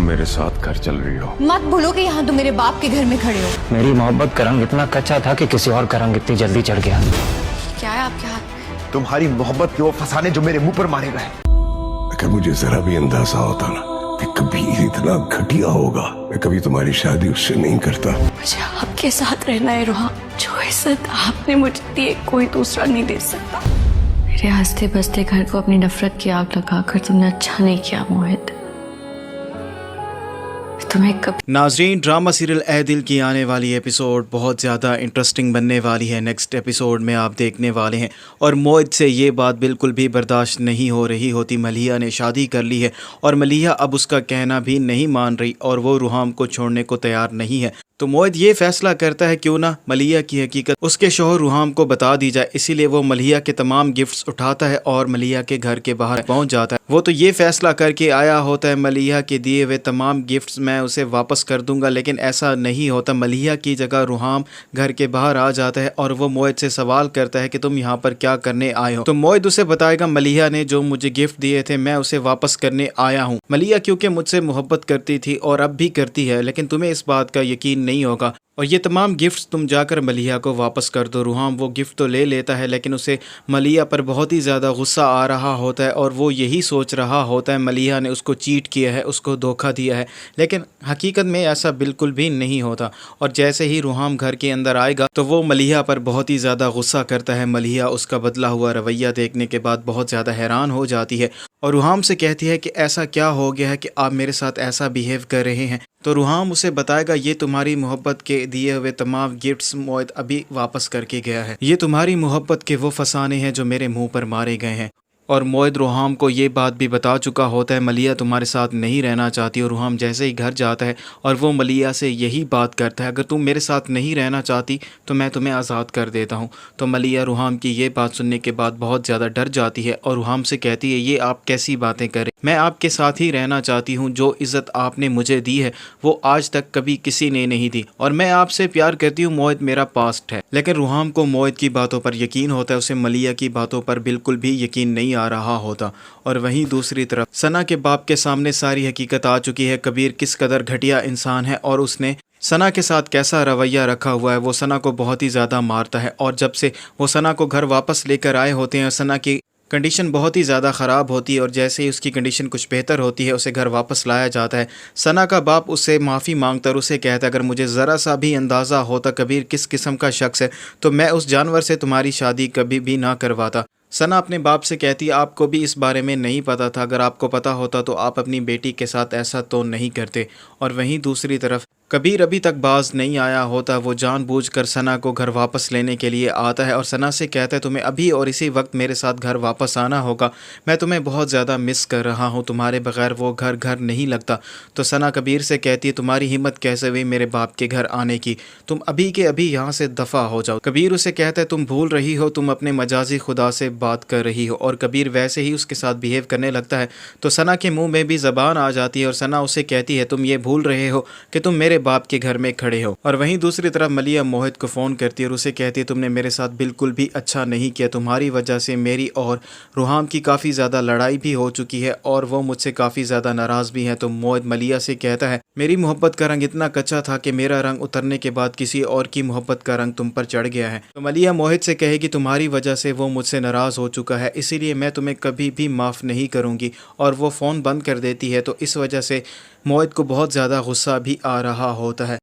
तुम मेरे साथ घर चल रही हो। मत भूलो कि यहाँ तुम मेरे बाप के घर में खड़े हो। मेरी मोहब्बत का रंग इतना कच्चा था कि किसी और का रंग इतनी जल्दी चढ़ गया। क्या है आपके हाथ में? तुम्हारी मोहब्बत के वो फसाने जो मेरे मुंह पर मारे गए। अगर मुझे जरा भी अंदाजा होता ना कि कभी इतना घटिया होगा, मैं कभी तुम्हारी शादी उससे नहीं करता। मुझे आपके साथ रहना है रोहा। जो इज्जत आपने मुझे दी कोई दूसरा नहीं दे सकता। मेरे हंसते बसते घर को अपनी नफरत की आग लगाकर तुमने अच्छा नहीं किया मोहित। तुम्हें कभी नाजरीन, ड्रामा सीरियल ए दिल की आने वाली एपिसोड बहुत ज़्यादा इंटरेस्टिंग बनने वाली है। नेक्स्ट एपिसोड में आप देखने वाले हैं और मोहित से ये बात बिल्कुल भी बर्दाश्त नहीं हो रही होती। मलिहा ने शादी कर ली है और मलिहा अब उसका कहना भी नहीं मान रही और वो रुहाम को छोड़ने को तैयार नहीं है। तो मोहित ये फैसला करता है क्यों ना मलिहा की हकीकत उसके शौहर रुहाम को बता दी जाए। इसीलिए वो मलिहा के तमाम गिफ्ट्स उठाता है और मलिहा के घर के बाहर पहुंच जाता है। वो तो ये फैसला करके आया होता है मलिहा के दिए हुए तमाम गिफ्ट्स मैं उसे वापस कर दूंगा, लेकिन ऐसा नहीं होता। मलिहा की जगह रुहाम घर के बाहर आ जाता है और वो मोहित से सवाल करता है कि तुम यहाँ पर क्या करने आए हो। तो मोहित उसे बताएगा मलिहा ने जो मुझे गिफ्ट दिए थे मैं उसे वापस करने आया हूँ। मलिहा क्योंकि मुझसे मोहब्बत करती थी और अब भी करती है, लेकिन तुम्हें इस बात का यकीन नहीं होगा और ये तमाम गिफ्ट्स तुम जाकर मलिहा को वापस कर दो। रुहाम वो गिफ्ट तो ले लेता है लेकिन उसे मलिहा पर बहुत ही ज़्यादा गुस्सा आ रहा होता है और वो यही सोच रहा होता है मलिहा ने उसको चीट किया है, उसको धोखा दिया है, लेकिन हकीकत में ऐसा बिल्कुल भी नहीं होता। और जैसे ही रुहाम घर के अंदर आएगा तो वो मलिहा पर बहुत ही ज़्यादा गुस्सा करता है। मलिहा उसका बदला हुआ रवैया देखने के बाद बहुत ज़्यादा हैरान हो जाती है और रुहाम से कहती है कि ऐसा क्या हो गया है कि आप मेरे साथ ऐसा बिहेव कर रहे हैं। तो रुहाम उसे बताएगा ये तुम्हारी मोहब्बत के दिए हुए तमाम गिफ्ट्स मोहित अभी वापस करके गया है। ये तुम्हारी मोहब्बत के वो फसाने हैं जो मेरे मुंह पर मारे गए हैं। और मोहित रुहाम को ये बात भी बता चुका होता है मलिहा तुम्हारे साथ नहीं रहना चाहती। और रुहाम जैसे ही घर जाता है और वो मलिहा से यही बात करता है अगर तुम मेरे साथ नहीं रहना चाहती तो मैं तुम्हें आज़ाद कर देता हूँ। तो मलिहा रुहाम की ये बात सुनने के बाद बहुत ज़्यादा डर जाती है और रुहाम से कहती है ये आप कैसी बातें करें, मैं आपके साथ ही रहना चाहती हूँ। जो इज़्ज़त आपने मुझे दी है वो आज तक कभी किसी ने नहीं दी और मैं आपसे प्यार करती हूँ। मोहित मेरा पास्ट है। लेकिन रुहाम को मोहित की बातों पर यकीन होता है, उसे मलिहा की बातों पर बिल्कुल भी यकीन नहीं आ रहा होता। और वहीं दूसरी तरफ सना के बाप के सामने सारी हकीकत आ चुकी है। कबीर किस कदर घटिया इंसान है और उसने सना के साथ कैसा रवैया रखा हुआ है। वो सना को बहुत ही ज़्यादा मारता है और जब से वो सना को घर वापस लेकर आए होते हैं सना की कंडीशन बहुत ही ज़्यादा ख़राब होती है और जैसे ही उसकी कंडीशन कुछ बेहतर होती है उसे घर वापस लाया जाता है। सना का बाप उससे माफ़ी मांगता और उसे कहता है अगर मुझे ज़रा सा भी अंदाज़ा होता कबीर किस किस्म का शख्स है तो मैं उस जानवर से तुम्हारी शादी कभी भी ना करवाता। सना अपने बाप से कहती है आपको भी इस बारे में नहीं पता था, अगर आपको पता होता तो आप अपनी बेटी के साथ ऐसा तो नहीं करते। और वहीं दूसरी तरफ कबीर अभी तक बाज नहीं आया होता। वो जानबूझकर सना को घर वापस लेने के लिए आता है और सना से कहता है तुम्हें अभी और इसी वक्त मेरे साथ घर वापस आना होगा, मैं तुम्हें बहुत ज़्यादा मिस कर रहा हूँ, तुम्हारे बगैर वो घर नहीं लगता। तो सना कबीर से कहती है तुम्हारी हिम्मत कैसे हुई मेरे बाप के घर आने की, तुम अभी के अभी यहाँ से दफ़ा हो जाओ। कबीर उसे कहता है तुम भूल रही हो तुम अपने मजाजी खुदा से बात कर रही हो और कबीर वैसे ही उसके साथ बिहेव करने लगता है। तो सना के मुंह में भी ज़बान आ जाती है और सना उसे कहती है तुम ये भूल रहे हो कि तुम मेरे बाप के घर में खड़े हो। और वहीं दूसरी तरफ मलिहा मोहित को फ़ोन करती है और उसे कहती है तुमने मेरे साथ बिल्कुल भी अच्छा नहीं किया, तुम्हारी वजह से मेरी और रुहाम की काफ़ी ज़्यादा लड़ाई भी हो चुकी है और वो मुझसे काफ़ी ज़्यादा नाराज़ भी हैं। तो मोहित मलिहा से कहता है मेरी मोहब्बत का रंग इतना कच्चा था कि मेरा रंग उतरने के बाद किसी और की मोहब्बत का रंग तुम पर चढ़ गया है। तो मलिहा मोहित से कहेगी तुम्हारी वजह से वो मुझसे नाराज़ हो चुका है, इसीलिए मैं तुम्हें कभी भी माफ़ नहीं करूँगी। और वो फ़ोन बंद कर देती है। तो इस वजह से मोहित को बहुत ज़्यादा गुस्सा भी आ रहा होता है।